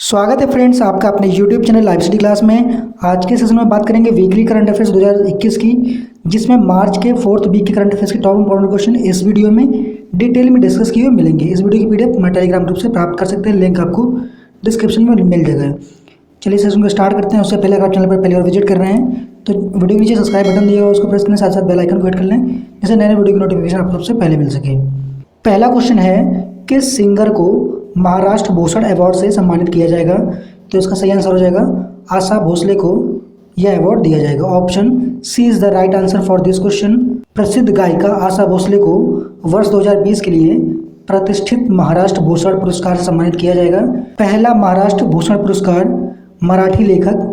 स्वागत है फ्रेंड्स आपका अपने YouTube channel live study class में। आज के सेशन में बात करेंगे वीकली करंट अफेयर्स 2021 की, जिसमें मार्च के 4th वीक के करंट अफेयर्स के टॉप इंपॉर्टेंट क्वेश्चन इस वीडियो में डिटेल में डिस्कस किए हुए मिलेंगे। इस वीडियो की PDF मैं टेलीग्राम ग्रुप से प्राप्त कर सकते हैं, लिंक आपको डिस्क्रिप्शन में मिल जाएगा। चलिए सेशन को स्टार्ट करते हैं। उससे पहले अगर आप चैनल पर पहले और विजिट कर रहे हैं तो वीडियो के नीचे सब्सक्राइब बटन दिया उसको प्रेस करें, साथ साथ बेल आइकन को हिट कर लें, जिससे नए नए वीडियो की नोटिफिकेशन आप सबसे पहले मिल सके। पहला क्वेश्चन है, किस सिंगर को महाराष्ट्र भूषण अवार्ड से सम्मानित किया जाएगा? तो इसका सही आंसर हो जाएगा आशा भोसले को यह अवार्ड दिया जाएगा। Option C is the right answer for this question. प्रसिद्ध गायिका आशा भोसले को वर्ष 2020 के लिए प्रतिष्ठित महाराष्ट्र भूषण पुरस्कार से सम्मानित किया जाएगा। पहला महाराष्ट्र भूषण पुरस्कार मराठी लेखक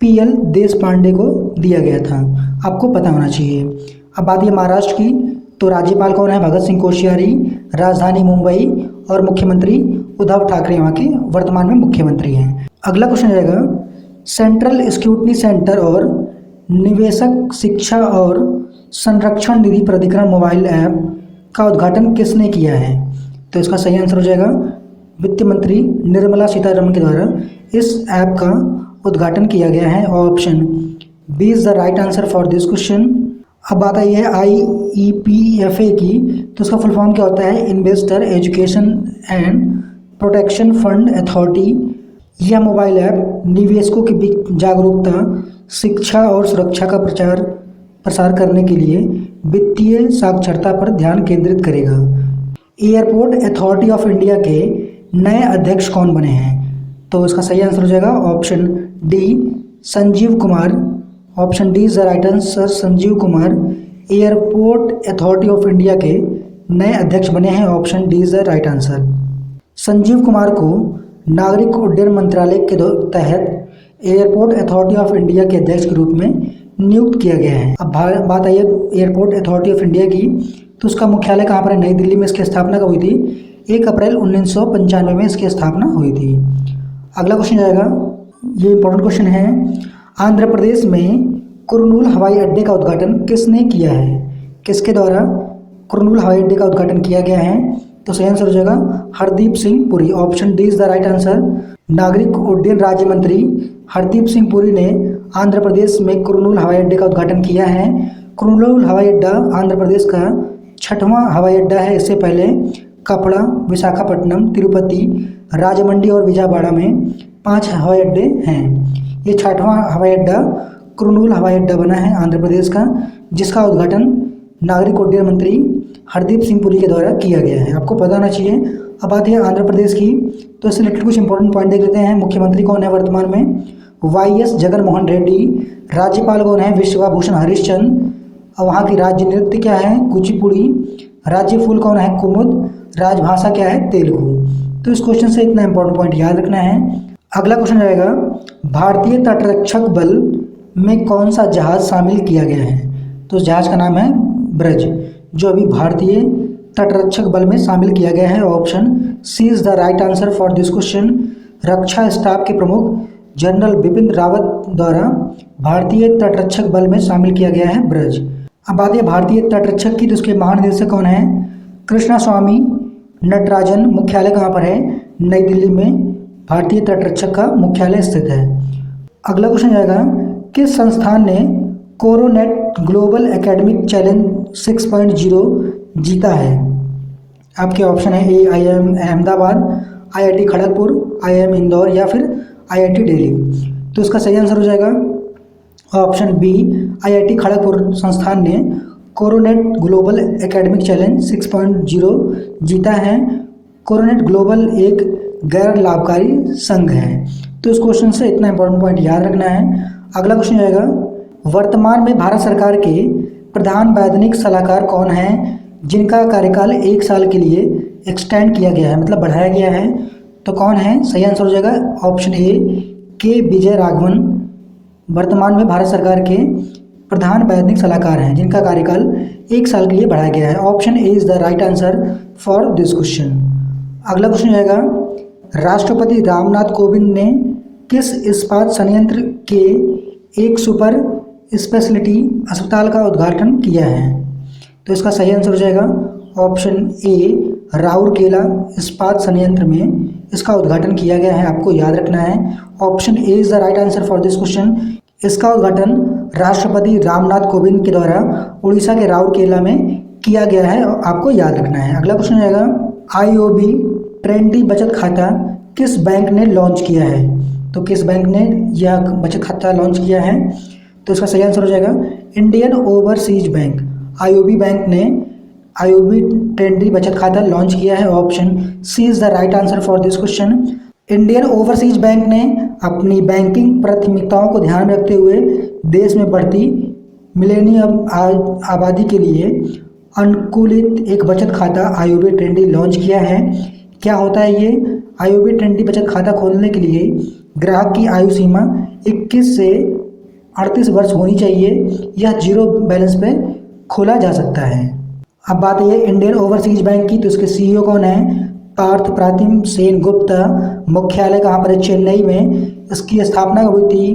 PL देशपांडे को दिया गया था, आपको पता होना चाहिए। अब बात है महाराष्ट्र की, तो राज्यपाल कौन है? भगत सिंह कोश्यारी। राजधानी मुंबई और मुख्यमंत्री उद्धव ठाकरे वहाँ के वर्तमान में मुख्यमंत्री हैं। अगला क्वेश्चन रहेगा, सेंट्रल स्क्रूटनी सेंटर और निवेशक शिक्षा और संरक्षण निधि प्राधिकरण मोबाइल ऐप का उद्घाटन किसने किया है? तो इसका सही आंसर हो जाएगा वित्त मंत्री निर्मला सीतारमण के द्वारा इस ऐप का उद्घाटन किया गया है। Option B is the right answer for this question. अब बात आई है IEPFA की, तो उसका फुल फॉर्म क्या होता है? Investor education and protection fund authority. यह मोबाइल ऐप निवेशकों के बीच जागरूकता, शिक्षा और सुरक्षा का प्रचार प्रसार करने के लिए वित्तीय साक्षरता पर ध्यान केंद्रित करेगा। एयरपोर्ट अथॉरिटी ऑफ इंडिया के नए अध्यक्ष कौन बने हैं? तो इसका सही आंसर हो जाएगा option D Sanjeev Kumar. Option D is the right answer, Sanjeev Kumar airport authority of India के नए अध्यक्ष बने हैं। Option D is the right answer. Sanjeev Kumar को नागरिक उड्डयन मंत्रालय के तहत एयरपोर्ट अथॉरिटी ऑफ इंडिया के अध्यक्ष के रूप में नियुक्त किया गया है। अब बात आई है एयरपोर्ट अथॉरिटी ऑफ इंडिया की, तो उसका मुख्यालय कहाँ पर है? नई दिल्ली में इसकी स्थापना कब हुई थी? 1 अप्रैल 1995 में इसकी स्थापना हुई थी। अगला क्वेश्चन जाएगा, ये इंपॉर्टेंट क्वेश्चन है, आंध्र प्रदेश में कुरनूल हवाई अड्डे का उद्घाटन किसने किया है? किसके द्वारा कुरनूल हवाई अड्डे का उद्घाटन किया गया है? तो सही आंसर हो जाएगा Hardeep Singh Puri. Option D is the right answer. नागरिक उड्डयन राज्य मंत्री हरदीप सिंह पुरी ने आंध्र प्रदेश में कुरनूल हवाई अड्डे का उद्घाटन किया है। कुरनूल हवाई अड्डा आंध्र प्रदेश का 6वां हवाई अड्डा है। इससे पहले कपड़ा, विशाखापट्टनम, तिरुपति, राजमंडी और विजयवाड़ा में 5 हवाई अड्डे हैं। ये 6वां हवाई अड्डा कुरनूल हवाई अड्डा बना है आंध्र प्रदेश का, जिसका उद्घाटन नागरिक उड्डयन मंत्री हरदीप सिंह पुरी के द्वारा किया गया है, आपको पता होना चाहिए। अब बात है आंध्र प्रदेश की, तो इससे रिलेटेड कुछ इंपॉर्टेंट पॉइंट देख लेते हैं। मुख्यमंत्री कौन है वर्तमान में? YS जगनमोहन रेड्डी। राज्यपाल कौन है? विश्वभूषण हरिश्चंद्र। और वहाँ की राज्य नृत्य क्या है? कुचिपुड़ी। राज्य फूल कौन है? कुमुद। राजभाषा क्या है? तेलुगु। तो इस क्वेश्चन से इतना इंपॉर्टेंट पॉइंट याद रखना है। अगला क्वेश्चन रहेगा, भारतीय तटरक्षक बल में कौन सा जहाज शामिल किया गया है? तो उस जहाज का नाम है ब्रज, जो अभी भारतीय तटरक्षक बल में शामिल किया गया है। Option C is the right answer for this question. रक्षा स्टाफ के प्रमुख जनरल बिपिन रावत द्वारा भारतीय तटरक्षक बल में शामिल किया गया है ब्रज। अब बात है भारतीय तटरक्षक की, तो उसके महानिदेशक कौन है? कृष्णा स्वामी नटराजन। मुख्यालय कहाँ पर है? नई दिल्ली में भारतीय तटरक्षक का मुख्यालय स्थित है। अगला क्वेश्चन आएगा, किस संस्थान ने कोरोनेट ग्लोबल एकेडमिक चैलेंज 6.0 जीता है? आपके ऑप्शन है ए IIM Ahmedabad, IIT Kharagpur, IIM Indore या फिर IIT दिल्ली। तो इसका सही आंसर हो जाएगा ऑप्शन बी IIT खड़गपुर संस्थान ने कोरोनेट ग्लोबल एकेडमिक चैलेंज 6.0 जीता है। कोरोनेट ग्लोबल एक गैर लाभकारी संघ है। तो इस क्वेश्चन से इतना इंपॉर्टेंट पॉइंट याद रखना है। अगला क्वेश्चन आएगा, वर्तमान में भारत सरकार के प्रधान वैधानिक सलाहकार कौन हैं जिनका कार्यकाल 1 साल के लिए एक्सटेंड किया गया है, मतलब बढ़ाया गया है? तो कौन है? सही आंसर हो जाएगा ऑप्शन ए के विजय राघवन। वर्तमान में भारत सरकार के प्रधान वैधानिक सलाहकार हैं जिनका कार्यकाल 1 साल के लिए बढ़ाया गया है। Option A is the right answer for this question. अगला क्वेश्चन आएगा, राष्ट्रपति रामनाथ कोविंद ने किस इस्पात संयंत्र के एक सुपर स्पेशलिटी अस्पताल का उद्घाटन किया है? तो इसका सही आंसर हो जाएगा ऑप्शन ए राउरकेला इस्पात संयंत्र में इसका उद्घाटन किया गया है, आपको याद रखना है। Option A is the right answer for this question. इसका उद्घाटन राष्ट्रपति रामनाथ कोविंद के द्वारा उड़ीसा के राउरकेला में किया गया है, आपको याद रखना है। अगला क्वेश्चन रहेगा, IOB ट्रेंडी बचत खाता किस बैंक ने लॉन्च किया है? तो किस बैंक ने यह बचत खाता लॉन्च किया है? तो इसका सही आंसर हो जाएगा Indian Overseas Bank. IOB bank ने IOB ट्रेंडी बचत खाता लॉन्च किया है। Option C is the right answer for this question. Indian Overseas Bank ने अपनी बैंकिंग प्राथमिकताओं को ध्यान में रखते हुए देश में बढ़ती मिलेनियम आबादी के लिए अनुकूलित एक बचत खाता IOB ट्रेंडी लॉन्च किया है। क्या होता है ये? IOB ट्रेंडी बचत खाता खोलने के लिए ग्राहक की आयु सीमा 21 से 38 वर्ष होनी चाहिए। यह जीरो बैलेंस पे खोला जा सकता है। अब बात है इंडियन ओवरसीज बैंक की, तो इसके CEO कौन है? पार्थ प्रातिम सेन गुप्ता। मुख्यालय कहाँ पर है? चेन्नई में। इसकी स्थापना हुई थी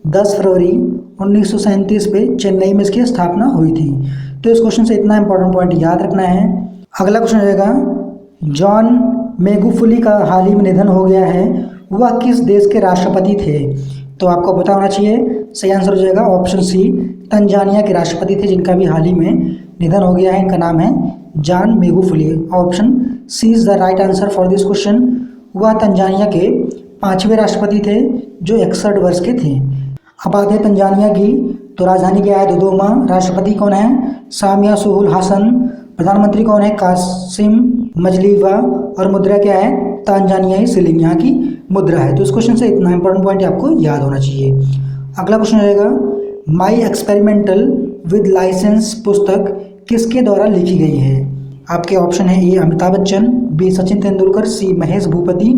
10 फरवरी 1937 पे चेन्नई में इसकी स्थापना हुई थी। तो इस क्वेश्चन से इतना इंपॉर्टेंट पॉइंट याद रखना है। अगला क्वेश्चन रहेगा, जॉन मैगुफुली का हाल ही में निधन हो गया है, वह किस देश के राष्ट्रपति थे? तो आपको पता होना चाहिए। सही आंसर हो जाएगा ऑप्शन सी, तंजानिया के राष्ट्रपति थे जिनका भी हाल ही में निधन हो गया है। इनका नाम है John Magufuli. Option C is the right answer for this question. वह तंजानिया के 5वें राष्ट्रपति थे जो 61 वर्ष के थे। अब बात है तंजानिया की, तो राजधानी क्या है? दोदोमा। राष्ट्रपति कौन है? सामिया सुलुहु हसन। प्रधानमंत्री कौन है? कासिम मजलीवा। और मुद्रा क्या है? तंजानियाई शिलिंग यहाँ की मुद्रा है। तो इस क्वेश्चन से इतना इंपॉर्टेंट पॉइंट आपको याद होना चाहिए। अगला क्वेश्चन रहेगा, माई एक्सपेरिमेंटल विद लाइसेंस पुस्तक किसके द्वारा लिखी गई है? आपके ऑप्शन है ए अमिताभ बच्चन, बी सचिन तेंदुलकर, सी महेश भूपति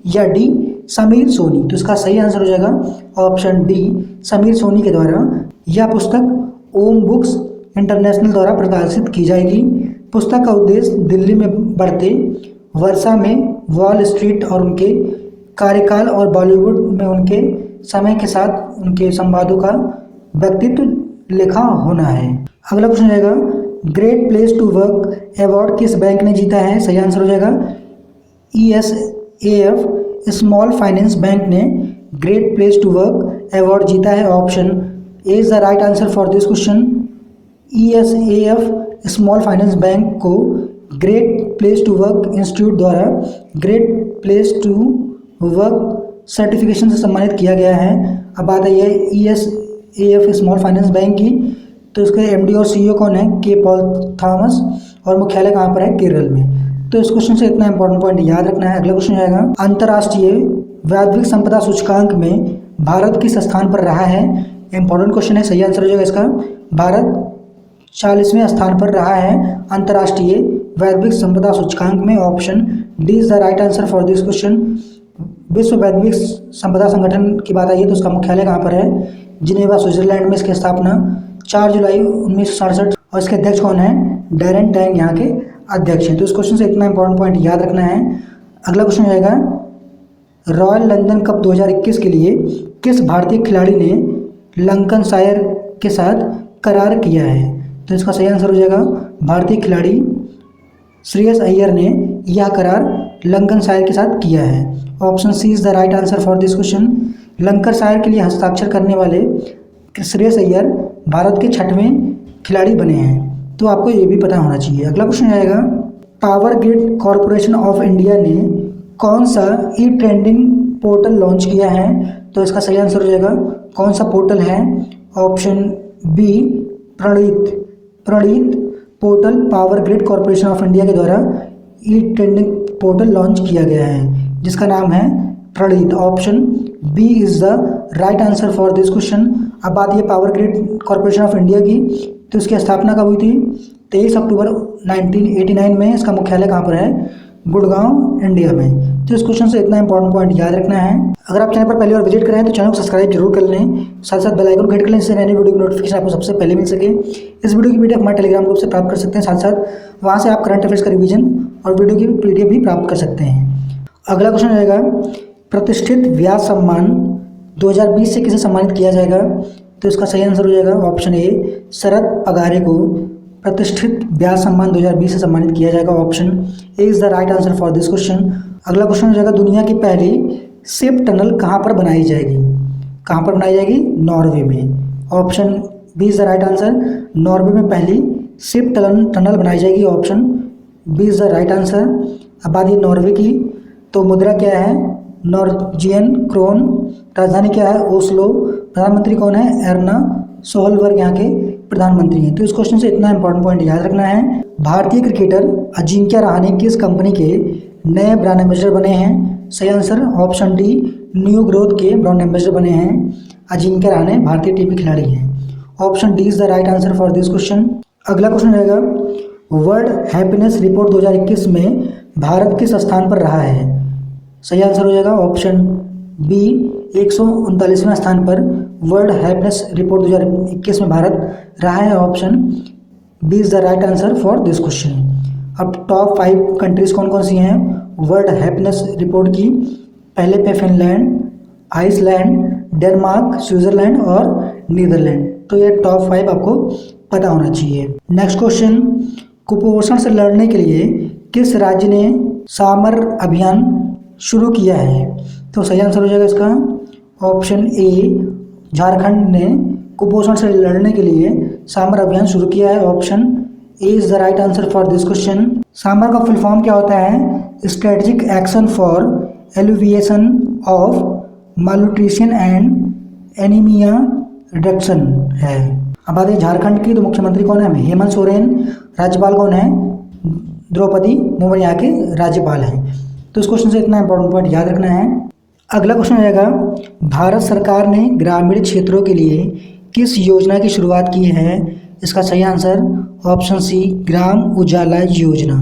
या डी समीर सोनी। तो इसका सही आंसर हो जाएगा ऑप्शन डी, समीर सोनी के द्वारा यह पुस्तक ओम बुक्स इंटरनेशनल द्वारा प्रकाशित की जाएगी। पुस्तक का उद्देश्य दिल्ली में बढ़ते वर्षा में वॉल स्ट्रीट और उनके कार्यकाल और बॉलीवुड में उनके समय के साथ उनके संवादों का व्यक्तित्व लिखा होना है। अगला क्वेश्चन रहेगा, great place to work award किस बैंक ने जीता है? सही आंसर हो जाएगा ESAF स्मॉल फाइनेंस बैंक ने great place to work award जीता है। Option A is the right answer for this question. ESAF small finance bank को great place to work institute द्वारा great place to work certification से सम्मानित किया गया है। अब बात है ESAF स्मॉल फाइनेंस बैंक की, तो इसके MD और CEO कौन है? के पॉल थॉमस। और मुख्यालय कहाँ पर है? केरल में। तो इस क्वेश्चन से इतना इंपॉर्टेंट पॉइंट याद रखना है। अगला क्वेश्चन आएगा, अंतर्राष्ट्रीय वैश्विक संपदा सूचकांक में भारत किस स्थान पर रहा है? इंपॉर्टेंट क्वेश्चन है। सही आंसर हो जाएगा इसका, भारत 40वें स्थान पर रहा है अंतर्राष्ट्रीय वैश्विक संपदा सूचकांक में। Option D is the right answer for this question. विश्व वैश्विक संपदा संगठन की बात आई है तो उसका मुख्यालय कहाँ पर है? जिनेवा स्विट्जरलैंड में। इसकी स्थापना 4 जुलाई 1967 और इसके अध्यक्ष कौन है? डैरेन टैंग यहाँ के अध्यक्ष हैं। तो इस क्वेश्चन से इतना इंपॉर्टेंट पॉइंट याद रखना है। अगला क्वेश्चन रहेगा, रॉयल लंदन कप 2021 के लिए किस भारतीय खिलाड़ी ने लंकनशायर के साथ करार किया है? तो इसका सही आंसर हो जाएगा भारतीय खिलाड़ी श्रेयस अय्यर ने यह करार लंकनशायर के साथ किया है। Option C is the right answer for this question. Lancashire के लिए हस्ताक्षर करने वाले श्रेयस अय्यर भारत के 6वें खिलाड़ी बने हैं, तो आपको ये भी पता होना चाहिए। अगला क्वेश्चन आएगा, power grid corporation of India ने कौन सा ई ट्रेंडिंग पोर्टल लॉन्च किया है? तो इसका सही आंसर हो जाएगा कौन सा पोर्टल है? Option B Pranit portal power grid corporation of India के द्वारा ई ट्रेंडिंग पोर्टल लॉन्च किया गया है जिसका नाम है Praneeth. Option B is the right answer for this question. अब बात ये power grid corporation of India की, तो इसकी स्थापना कब हुई थी? 23 अक्टूबर 1989 में। इसका मुख्यालय कहाँ पर है? गुड़गांव, इंडिया में। तो इस क्वेश्चन से इतना इंपॉर्टेंट पॉइंट याद रखना है। अगर आप चैनल पर पहली बार विजिट करें तो चैनल को सब्सक्राइब जरूर कर लें, साथ साथ बेल आइकन को हिट कर लें जिससे नई वीडियो की नोटिफिकेशन आपको सबसे पहले मिल सके। इस वीडियो की PDF हमारे टेलीग्राम ग्रुप से प्राप्त कर सकते हैं, साथ साथ वहाँ से आप करंट अफेयर्स का रिवीजन और वीडियो की PDF भी प्राप्त कर सकते हैं। अगला क्वेश्चन रहेगा, प्रतिष्ठित व्यास सम्मान 2020 से किसे सम्मानित किया जाएगा? तो इसका सही आंसर हो जाएगा ऑप्शन ए, शरद पगारे को प्रतिष्ठित व्यास सम्मान 2020 से सम्मानित किया जाएगा? Option A is the right answer for this question. अगला क्वेश्चन हो जाएगा, दुनिया की पहली शिप टनल कहाँ पर बनाई जाएगी? कहाँ पर बनाई जाएगी? नॉर्वे में। Option B is the right answer. Norway में पहली शिप टनल बनाई जाएगी। Option B is the right answer. अब बात ये नॉर्वे की, तो मुद्रा क्या है? Norwegian krone. राजधानी क्या है? ओस्लो। प्रधानमंत्री कौन है? एर्ना सोलबर्ग यहाँ के प्रधानमंत्री हैं। तो इस क्वेश्चन से इतना इंपॉर्टेंट पॉइंट याद रखना है, भारतीय क्रिकेटर अजिंक्य रहाणे किस कंपनी के नए ब्रांड एम्बेसडर बने हैं? सही answer option D, new growth के ब्रांड एम्बेसडर बने हैं अजिंक्य रहाणे, भारतीय टीम के खिलाड़ी हैं। Option D is the right answer for this question. अगला क्वेश्चन रहेगा, वर्ल्ड हैप्पीनेस रिपोर्ट 2021 में भारत किस स्थान पर रहा है? सही आंसर हो जाएगा ऑप्शन बी, 139वें स्थान पर वर्ल्ड हैप्पीनेस रिपोर्ट 2021 में भारत रहा है। Option B is the right answer for this question. अब टॉप 5 कंट्रीज कौन कौन सी हैं वर्ल्ड हैप्पीनेस रिपोर्ट की? पहले पे फिनलैंड, आइसलैंड, डेनमार्क, स्विट्जरलैंड और नीदरलैंड। तो ये टॉप 5 आपको पता होना चाहिए। नेक्स्ट क्वेश्चन, कुपोषण से लड़ने के लिए किस राज्य ने सामर अभियान शुरू किया है? तो सही आंसर हो जाएगा इसका ऑप्शन ए, झारखंड ने कुपोषण से लड़ने के लिए सामर अभियान शुरू किया है। Option A is the right answer for this question. SAMAR का फुल फॉर्म क्या होता है? Strategic action for alleviation of malnutrition and anaemia reduction है। अब बात है झारखंड की, तो मुख्यमंत्री कौन है? हेमंत सोरेन। राज्यपाल कौन है? द्रौपदी मुर्मू यहाँ के राज्यपाल हैं। तो इस क्वेश्चन से इतना इंपॉर्टेंट पॉइंट याद रखना है। अगला क्वेश्चन रहेगा, भारत सरकार ने ग्रामीण क्षेत्रों के लिए किस योजना की शुरुआत की है? इसका सही answer option C, Gram Ujala योजना,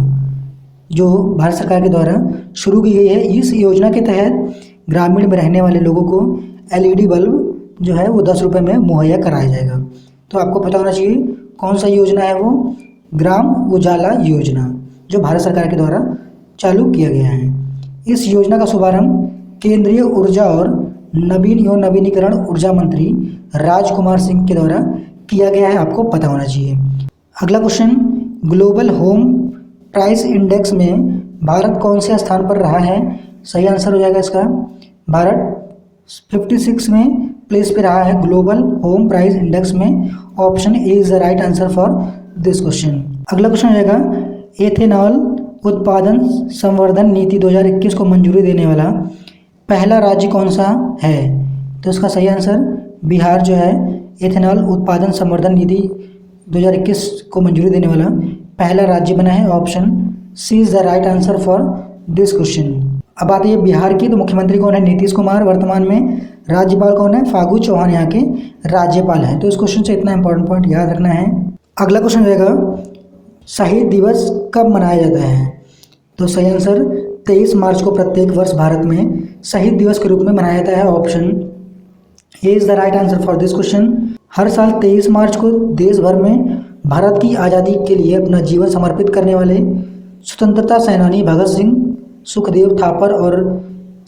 जो भारत सरकार के द्वारा शुरू की गई है। इस योजना के तहत ग्रामीण में रहने वाले लोगों को एलईडी बल्ब जो है वो 10 रुपये में मुहैया कराया जाएगा। तो आपको पता होना चाहिए कौन सा योजना है वो, ग्राम उजाला योजना, जो भारत सरकार के द्वारा चालू किया गया है। इस योजना का शुभारंभ केंद्रीय ऊर्जा और नवीन एवं नवीनीकरण ऊर्जा मंत्री राजकुमार सिंह के द्वारा किया गया है, आपको पता होना चाहिए। अगला question, global home price index में भारत कौन से स्थान पर रहा है? सही आंसर हो जाएगा इसका, भारत 56वें प्लेस पे रहा है ग्लोबल होम प्राइस इंडेक्स में। Option A is the right answer for this question. अगला क्वेश्चन रहेगा, एथेनॉल उत्पादन संवर्धन नीति 2021 को मंजूरी देने वाला पहला राज्य कौन सा है? तो इसका सही आंसर बिहार जो है एथेनॉल उत्पादन संवर्धन नीति 2021 को मंजूरी देने वाला पहला राज्य बना है। Option C is the right answer for this question. अब बात है बिहार की, तो मुख्यमंत्री कौन है? नीतीश कुमार वर्तमान में। राज्यपाल कौन है? फागू चौहान यहाँ के राज्यपाल हैं। तो इस क्वेश्चन से इतना इंपॉर्टेंट पॉइंट याद रखना है। अगला क्वेश्चन रहेगा, शहीद दिवस कब मनाया जाता है? तो सही आंसर 23 मार्च को प्रत्येक वर्ष भारत में शहीद दिवस के रूप में मनाया जाता है। Option A is the right answer for this question. हर साल 23 मार्च को देश भर में भारत की आज़ादी के लिए अपना जीवन समर्पित करने वाले स्वतंत्रता सेनानी भगत सिंह, सुखदेव थापर और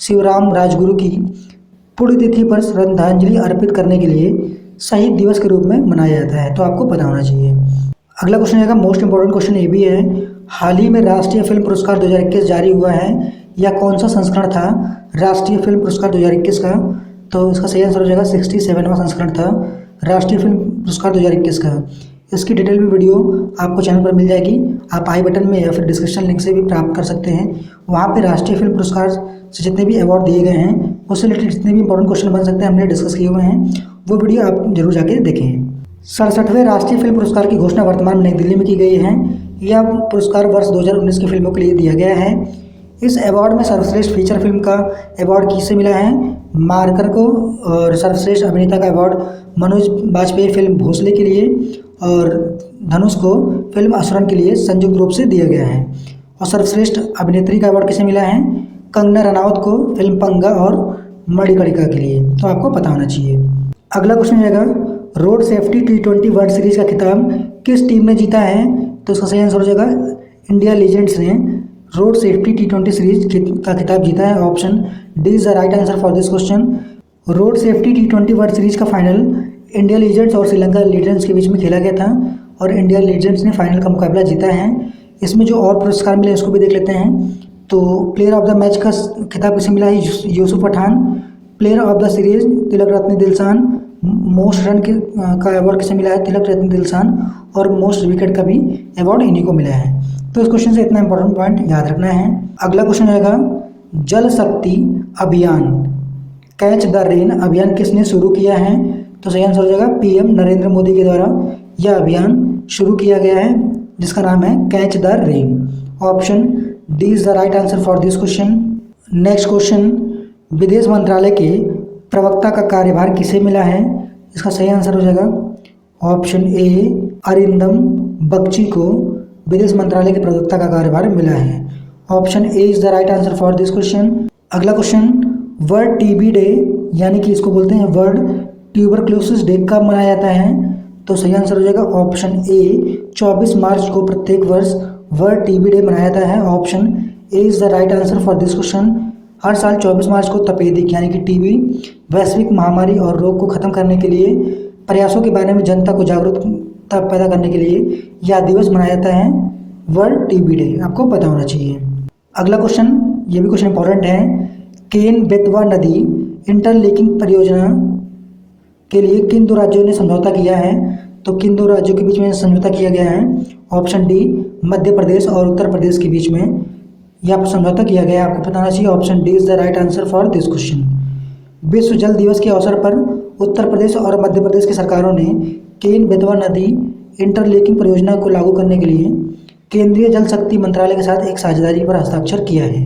शिवराम राजगुरु की पुण्यतिथि पर श्रद्धांजलि अर्पित करने के लिए शहीद दिवस के रूप में मनाया जाता है। तो आपको पता होना चाहिए। अगला क्वेश्चन रहेगा, मोस्ट इंपॉर्टेंट क्वेश्चन ये भी है, हाल ही में राष्ट्रीय फिल्म पुरस्कार 2021 जारी हुआ है, या कौन सा संस्करण था राष्ट्रीय फिल्म पुरस्कार 2021 का? तो इसका सही आंसर हो जाएगा 67वां संस्करण था राष्ट्रीय फिल्म पुरस्कार 2021 का। इसकी डिटेल में वीडियो आपको चैनल पर मिल जाएगी, आप आई बटन में या फिर डिस्क्रिप्शन लिंक से भी प्राप्त कर सकते हैं। वहाँ पे राष्ट्रीय फिल्म पुरस्कार से जितने भी अवार्ड दिए गए हैं उससे रिलेटेड जितने भी इंपॉर्टेंट क्वेश्चन बन सकते हैं हमने डिस्कस किए हुए हैं, वो वीडियो आप जरूर जाके देखें। 67वें राष्ट्रीय फिल्म पुरस्कार की घोषणा वर्तमान में नई दिल्ली में की गई है। यह पुरस्कार वर्ष 2019 की फिल्मों के लिए दिया गया है। इस अवार्ड में सर्वश्रेष्ठ फीचर फिल्म का अवार्ड किसे मिला है? मार्कर को, और सर्वश्रेष्ठ अभिनेता का अवार्ड मनोज बाजपेयी फिल्म भोसले के लिए, और धनुष को फिल्म असुरन के लिए संयुक्त रूप से दिया गया है। और सर्वश्रेष्ठ अभिनेत्री का अवार्ड किसे मिला है? कंगना रनावत को फिल्म पंगा और मणिकर्णिका के लिए। तो आपको पता होना चाहिए। अगला क्वेश्चन रहेगा, road safety T20 world series का खिताब किस टीम ने जीता है? तो इसका सही आंसर हो जाएगा इंडिया लीजेंड्स ने रोड सेफ्टी T20 सीरीज का खिताब जीता है। Option D is the right answer for this question. Road safety T20 world series का फाइनल इंडिया लीजेंड्स और श्रीलंका लीजेंड्स के बीच में खेला गया था, और इंडिया लीजेंड्स ने फाइनल का मुकाबला जीता है। इसमें जो और पुरस्कार मिले उसको भी देख लेते हैं। तो प्लेयर ऑफ द मैच का खिताब किसे मिला है? Yusuf Pathan. Player of the series Tillakaratne Dilshan. Most run का अवार्ड किसे मिला है? तिलक रत्न दिलशान। और मोस्ट विकेट का भी अवार्ड इन्हीं को मिला है। तो इस क्वेश्चन से इतना इंपॉर्टेंट पॉइंट याद रखना है। अगला क्वेश्चन रहेगा, जल शक्ति अभियान कैच द रेन अभियान किसने शुरू किया है? तो सही आंसर हो जाएगा पीएम नरेंद्र मोदी के द्वारा यह अभियान शुरू किया गया है, जिसका नाम है catch the rain. Option D is the right answer for this question. Next question, विदेश मंत्रालय के प्रवक्ता का कार्यभार किसे मिला है? इसका सही आंसर हो जाएगा ऑप्शन ए अरिंदम बगची को विदेश मंत्रालय के प्रवक्ता का कार्यभार मिला है। Option A is the right answer for this question. अगला क्वेश्चन, वर्ल्ड टीबी डे यानी कि इसको बोलते हैं वर्ल्ड ट्यूबरक्लोसिस डे कब मनाया जाता है? तो सही आंसर हो जाएगा ऑप्शन ए 24 मार्च को प्रत्येक वर्ष वर्ल्ड टीबी डे मनाया जाता है। Option A is the right answer for this question. हर साल 24 मार्च को तपेदिक यानी कि टीबी वैश्विक महामारी और रोग को खत्म करने के लिए प्रयासों के बारे में जनता को जागरूकता पैदा करने के लिए यह दिवस मनाया जाता है वर्ल्ड टीबी डे, आपको पता होना चाहिए। अगला क्वेश्चन, ये भी क्वेश्चन इंपॉर्टेंट है, केन बेतवा नदी इंटरलिंकिंग परियोजना के लिए किन दो राज्यों ने समझौता किया है? तो किन दो राज्यों के बीच में समझौता किया गया है? ऑप्शन डी मध्य प्रदेश और उत्तर प्रदेश के बीच में यह समझौता किया गया है, आपको पता होना चाहिए। Option D is the right answer for this question. विश्व जल दिवस के अवसर पर उत्तर प्रदेश और मध्य प्रदेश की सरकारों ने केन बेतवा नदी इंटरलिंकिंग परियोजना को लागू करने के लिए केंद्रीय जल शक्ति मंत्रालय के साथ एक साझेदारी पर हस्ताक्षर किया है।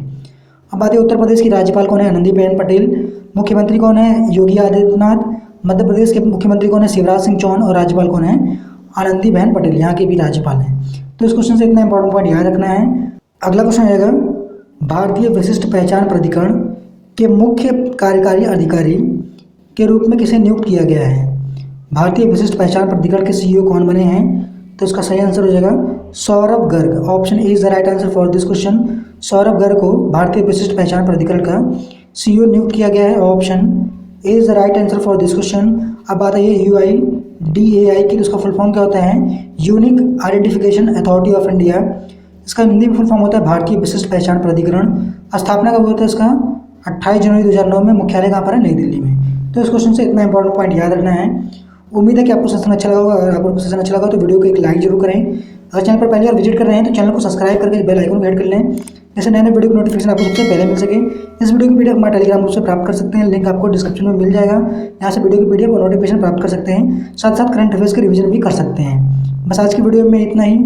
अब बात है उत्तर प्रदेश की राज्यपाल कौन है? आनंदीबेन पटेल। मुख्यमंत्री कौन है? योगी आदित्यनाथ। मध्य प्रदेश के मुख्यमंत्री कौन है? शिवराज सिंह चौहान। और राज्यपाल कौन है? आनंदीबेन पटेल, यहाँ के भी राज्यपाल हैं। तो इस क्वेश्चन से इतना इंपॉर्टेंट पॉइंट याद रखना है। अगला क्वेश्चन आएगा, भारतीय विशिष्ट पहचान प्राधिकरण के मुख्य कार्यकारी अधिकारी के रूप में किसे नियुक्त किया गया है? भारतीय विशिष्ट पहचान प्राधिकरण के सीईओ कौन बने हैं? तो इसका सही आंसर हो जाएगा Saurabh Garg. Option A is the right answer for this question. Saurabh Garg को भारतीय विशिष्ट पहचान प्राधिकरण का सीईओ नियुक्त किया गया है। Option A is the right answer for this question. अब बात है UIDAI की, तो उसका फुल फॉर्म क्या होता है? Unique identification authority of India. इसका हिंदी में फुल फॉर्म होता है भारतीय विशिष्ट पहचान प्राधिकरण। स्थापना कब होता है इसका? 28 जनवरी 2009 में। मुख्यालय कहाँ पर है? नई दिल्ली में। तो इस क्वेश्चन से इतना इंपॉर्टेंट पॉइंट याद रखना है। उम्मीद है कि आपको सेशन अच्छा लगा होगा। अगर आपको सेशन अच्छा लगा तो वीडियो को एक लाइक जरूर करें। अगर चैनल पर पहली बार विजिट कर रहे हैं तो चैनल को सब्सक्राइब करके बेल आइकन को हिट कर लें, जैसे नए नए वीडियो की नोटिफिकेशन आपको सबसे पहले मिल सके। इस वीडियो की पीडीएफ हमारे टेलीग्राम ग्रुप से प्राप्त कर सकते हैं, लिंक आपको डिस्क्रिप्शन में मिल जाएगा। यहाँ से वीडियो की पीडीएफ और नोटिफिकेशन प्राप्त कर सकते हैं, साथ साथ करंट अफेयर्स के रिवीजन भी कर सकते हैं। बस आज की वीडियो में इतना ही।